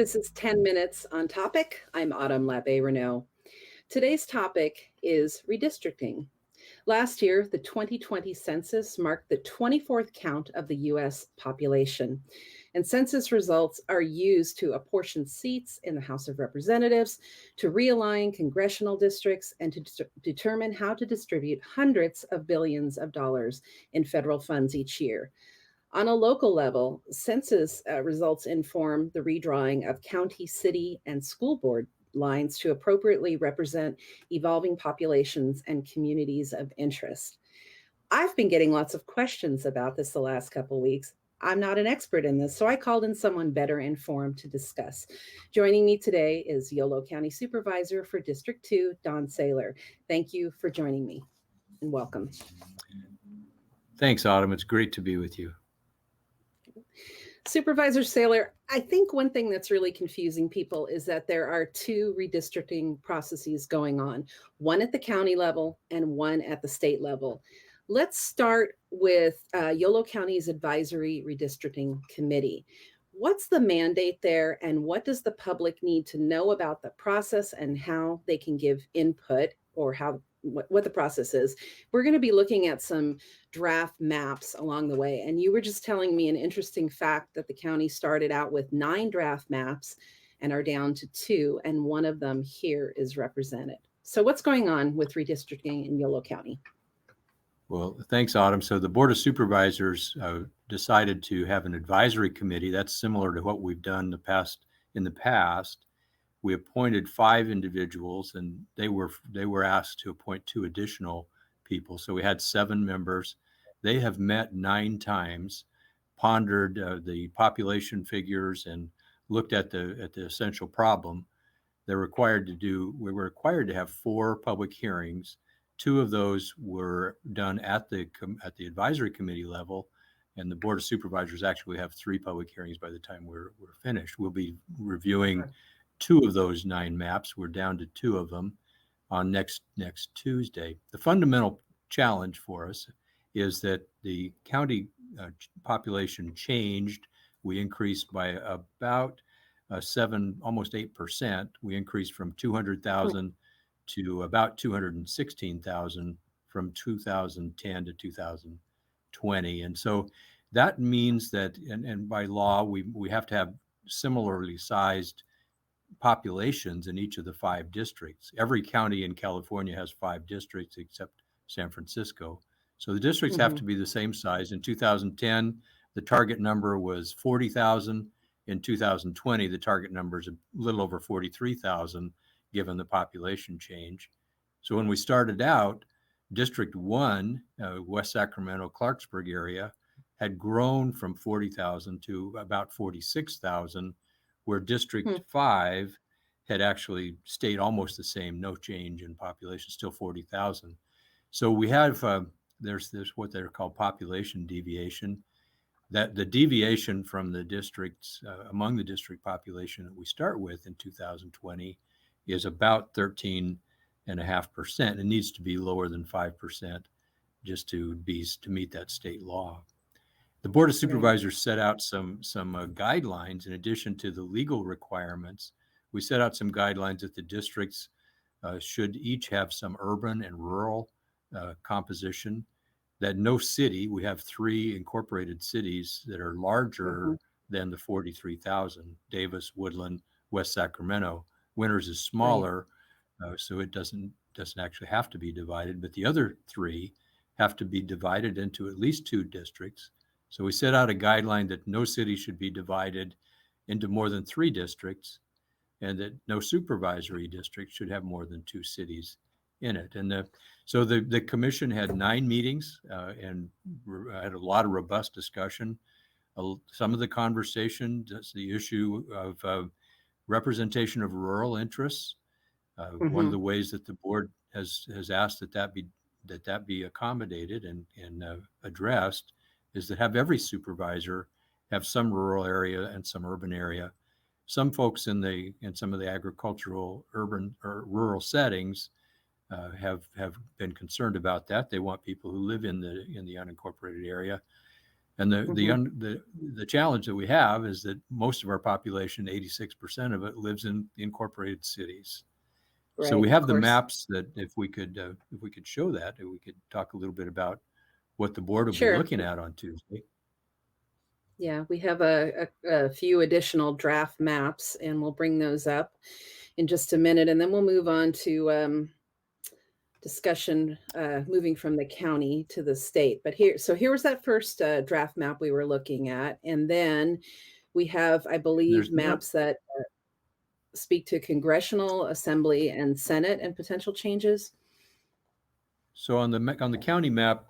This is 10 Minutes on Topic. I'm Autumn Labbe-Renault. Today's topic is redistricting. Last year, the 2020 census marked the 24th count of the U.S. population. And census results are used to apportion seats in the House of Representatives, to realign congressional districts, and to determine how to distribute hundreds of billions of dollars in federal funds each year. On a local level, census results inform the redrawing of county, city, and school board lines to appropriately represent evolving populations and communities of interest. I've been getting lots of questions about this the last couple of weeks. I'm not an expert in this, so I called in someone better informed to discuss. Joining me today is Yolo County Supervisor for District 2, Don.Saylor. Thank you for joining me and welcome. Thanks, Autumn. It's great to be with you. Supervisor Saylor, I think one thing that's really confusing people is that there are two redistricting processes going on, one at the county level and one at the state level. Let's start with Yolo County's Advisory Redistricting Committee. What's the mandate there, and what does the public need to know about the process and how they can give input, or what the process is? We're going to be looking at some draft maps along the way. And you were just telling me an interesting fact that the county started out with 9 draft maps and are down to 2, and one of them here is represented. So what's going on with redistricting in Yolo County? Well, thanks, Autumn. So the Board of Supervisors decided to have an advisory committee. That's similar to what we've done in the past. We appointed 5 individuals, and they were asked to appoint 2 additional people. So we had 7 members. They have met 9 times, pondered the population figures, and looked at the essential problem. We were required to have 4 public hearings. 2 of those were done at the advisory committee level, and the Board of Supervisors actually have 3 public hearings by the time we're finished. We'll be reviewing 2 of those 9 maps. We're down to 2 of them on next Tuesday. The fundamental challenge for us is that the county population changed. We increased by about almost 8%. We increased from 200,000 to about 216,000 from 2010 to 2020. And so that means that, and by law, we have to have similarly sized populations in each of the 5 districts. Every county in California has 5 districts except San Francisco. So the districts have to be the same size. In 2010, the target number was 40,000. In 2020, the target number is a little over 43,000, given the population change. So when we started out, District 1, West Sacramento, Clarksburg area, had grown from 40,000 to about 46,000, where District 5 had actually stayed almost the same, no change in population, still 40,000. So we have, there's what they're called population deviation, that the deviation from the districts, among the district population that we start with in 2020 is about 13.5%. It needs to be lower than 5% just to meet that state law. The Board of Supervisors set out some guidelines in addition to the legal requirements. We set out some guidelines that the districts should each have some urban and rural composition, that no city, we have 3 incorporated cities that are larger than the 43,000, Davis, Woodland, West Sacramento. Winters is smaller, so it doesn't actually have to be divided, but the other 3 have to be divided into at least 2 districts. So we set out a guideline that no city should be divided into more than 3 districts, and that no supervisory district should have more than 2 cities in it. And so the commission had 9 meetings and had a lot of robust discussion. Some of the conversation, that's the issue of representation of rural interests. One of the ways that the board has asked that be accommodated and addressed is to have every supervisor have some rural area and some urban area. Some folks in some of the agricultural, urban or rural settings have been concerned about that. They want people who live in the unincorporated area. And Mm-hmm. the challenge that we have is that most of our population, 86% of it, lives in incorporated cities. So we Right, of have the course. maps that if we could show that, we could talk a little bit about what the board will be Sure. looking at on Tuesday. Yeah, we have a few additional draft maps, and we'll bring those up in just a minute, and then we'll move on to discussion moving from the county to the state. But here was that first draft map we were looking at, and then we have, I believe, There's one. maps that speak to congressional, assembly, and senate and potential changes. So on the county map,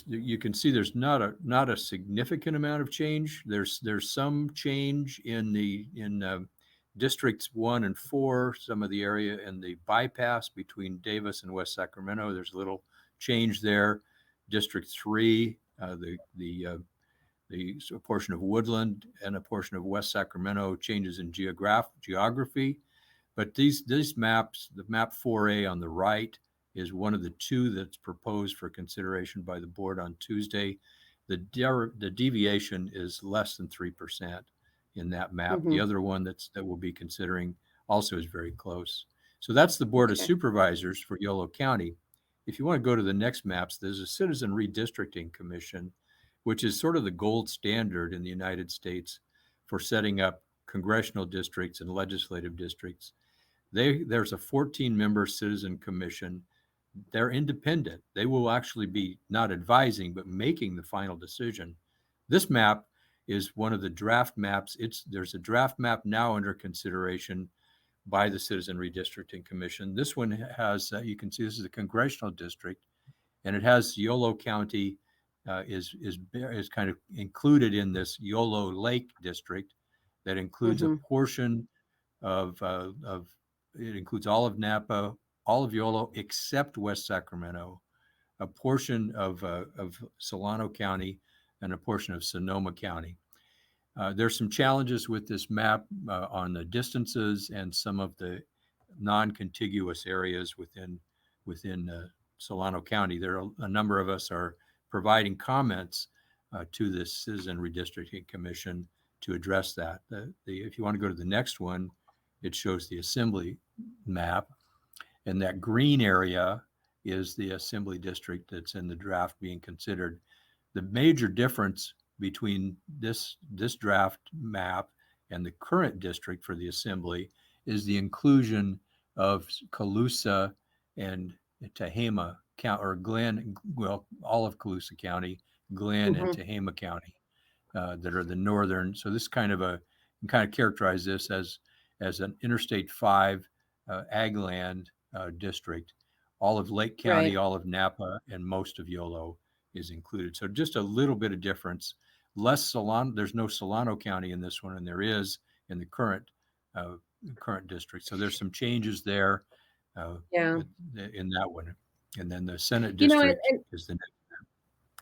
you can see there's not a significant amount of change. There's some change in districts 1 and 4, some of the area in the bypass between Davis and West Sacramento. There's a little change there. District 3, a portion of Woodland and a portion of West Sacramento changes in geography. But these maps, the map 4A on the right is one of the two that's proposed for consideration by the board on Tuesday. The deviation is less than 3% in that map. The Mm-hmm. other one that we'll be considering also is very close. So that's the Board of Okay. Supervisors for Yolo County. If you want to go to the next maps, there's a Citizen Redistricting Commission, which is sort of the gold standard in the United States for setting up congressional districts and legislative districts. There's a 14-member citizen commission. They're independent. They will actually be not advising, but making the final decision. This map is one of the draft maps. There's a draft map now under consideration by the Citizen Redistricting Commission. This one has, you can see this is a congressional district, and it has Yolo County is kind of included in this Yolo Lake district that includes a Mm-hmm. portion of it includes all of Napa, all of Yolo except West Sacramento, a portion of Solano County, and a portion of Sonoma County. There's some challenges with this map on the distances and some of the non-contiguous areas within Solano County. There are a number of us are providing comments to this Citizen Redistricting Commission to address that. If you want to go to the next one, it shows the assembly map, and that green area is the assembly district that's in the draft being considered. The major difference between this draft map and the current district for the assembly is the inclusion of Colusa and Tehama County, or Glenn, well, all of Colusa County, Glenn and Mm-hmm. Tehama County that are the northern. So this kind of characterize this as an Interstate 5 ag land district. All of Lake County, Right. all of Napa, and most of Yolo is included. So just a little bit of difference. Less Solano, there's no Solano County in this one, and there is in the current district. So there's some changes there Yeah. in that one. And then the Senate You know, district and is the next.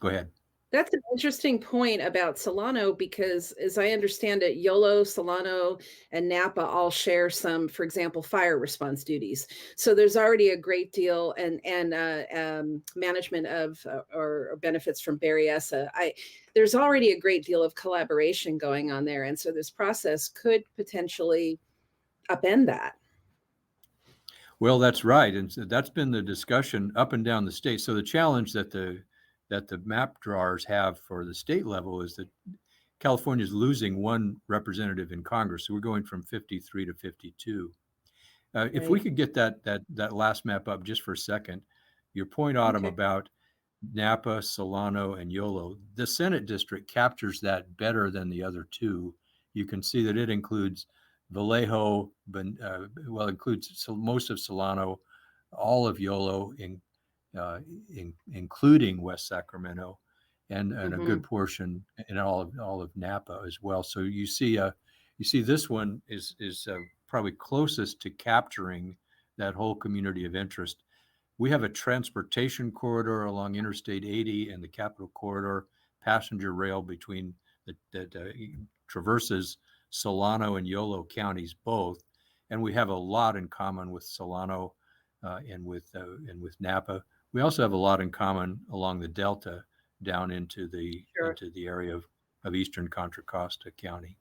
Go ahead. that's an interesting point about Solano because, as I understand it, Yolo, Solano, and Napa all share some, for example, fire response duties. So there's already a great deal and management of or benefits from Berryessa. There's already a great deal of collaboration going on there, and so this process could potentially upend that. Well, that's right, and so that's been the discussion up and down the state. So the challenge that the map drawers have for the state level is that California is losing one representative in Congress. So we're going from 53 to 52. If we Right. could get that last map up just for a second, your point, Autumn, Okay. about Napa, Solano, and Yolo, the Senate district captures that better than the other two. You can see that it includes Vallejo, includes most of Solano, all of Yolo, including West Sacramento, and a Mm-hmm. good portion in all of Napa as well. So you see this one is probably closest to capturing that whole community of interest. We have a transportation corridor along Interstate 80 and the Capitol Corridor, passenger rail between that traverses Solano and Yolo counties both, and we have a lot in common with Solano and with Napa. We also have a lot in common along the Delta down into the Sure. into the area of eastern Contra Costa County.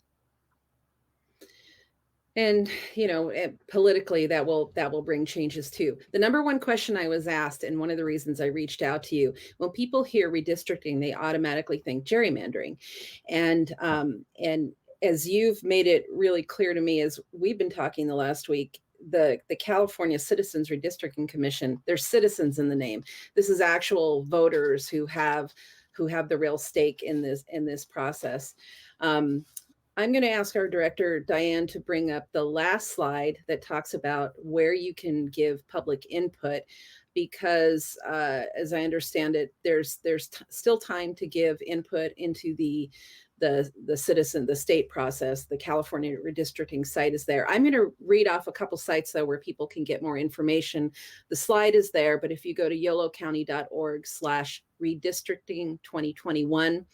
And politically, that will bring changes too. The number one question I was asked, and one of the reasons I reached out to you, when people hear redistricting, they automatically think gerrymandering, and as you've made it really clear to me, as we've been talking the last week, the California Citizens Redistricting Commission, there's citizens in the name. This is actual voters who have the real stake in this process. I'm going to ask our director, Diane, to bring up the last slide that talks about where you can give public input, because as I understand it, there's still time to give input into the state process. The California redistricting site is there. I'm going to read off a couple sites, though, where people can get more information. The slide is there, but if you go to yolocounty.org/redistricting 2021,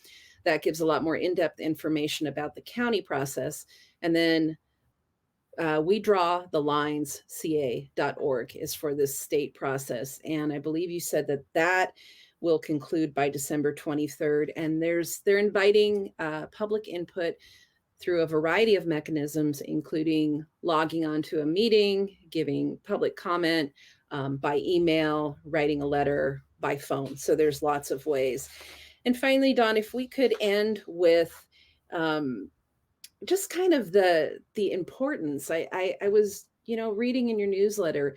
that gives a lot more in-depth information about the county process. And then we draw the lines ca.org is for this state process. And I believe you said that will conclude by December 23rd. And they're inviting public input through a variety of mechanisms, including logging onto a meeting, giving public comment by email, writing a letter, by phone. So there's lots of ways. And finally, Don, if we could end with just kind of the importance. I was, reading in your newsletter,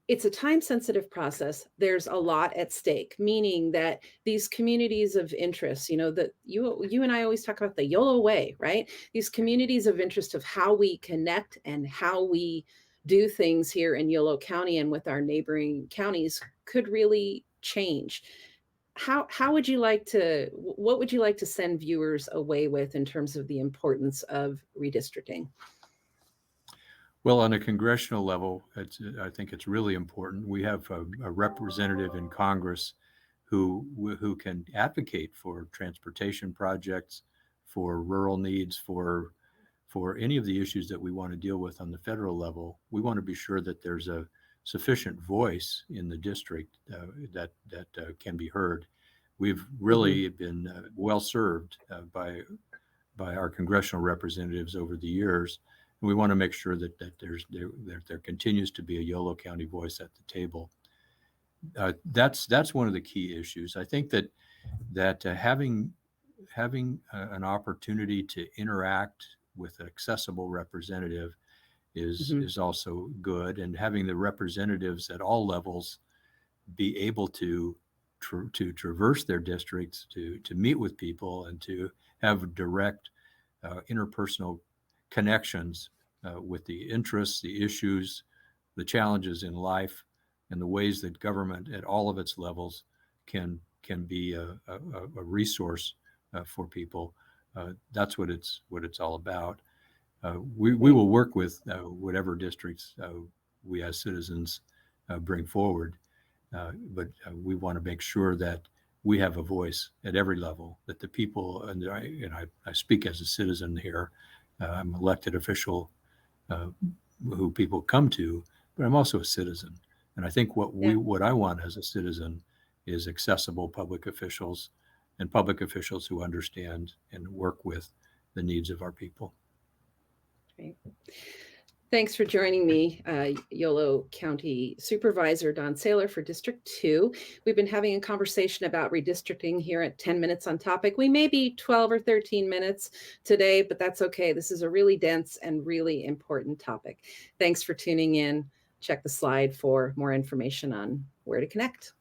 it's a time-sensitive process. There's a lot at stake, meaning that these communities of interest, that you and I always talk about the Yolo way, right? These communities of interest of how we connect and how we do things here in Yolo County and with our neighboring counties could really change. What would you like to send viewers away with in terms of the importance of redistricting? Well, on a congressional level, I think it's really important. We have a representative in Congress who can advocate for transportation projects, for rural needs, for any of the issues that we want to deal with on the federal level. We want to be sure that there's a sufficient voice in the district that can be heard. We've really been well served by our congressional representatives over the years, and we want to make sure that there continues to be a Yolo County voice at the table. That's one of the key issues. I think that having an opportunity to interact with an accessible representative is also good, and having the representatives at all levels be able to traverse their districts, to meet with people, and to have direct interpersonal connections with the interests, the issues, the challenges in life, and the ways that government at all of its levels can be a resource for people. That's what it's all about. We will work with whatever districts we as citizens bring forward, but we want to make sure that we have a voice at every level, that the people, and I speak as a citizen here, I'm an elected official who people come to, but I'm also a citizen. And I think what I want as a citizen is accessible public officials, and public officials who understand and work with the needs of our people. Great. Thanks for joining me, Yolo County Supervisor Don.Saylor for District 2. We've been having a conversation about redistricting here at 10 Minutes on Topic. We may be 12 or 13 minutes today, but that's okay. This is a really dense and really important topic. Thanks for tuning in. Check the slide for more information on where to connect.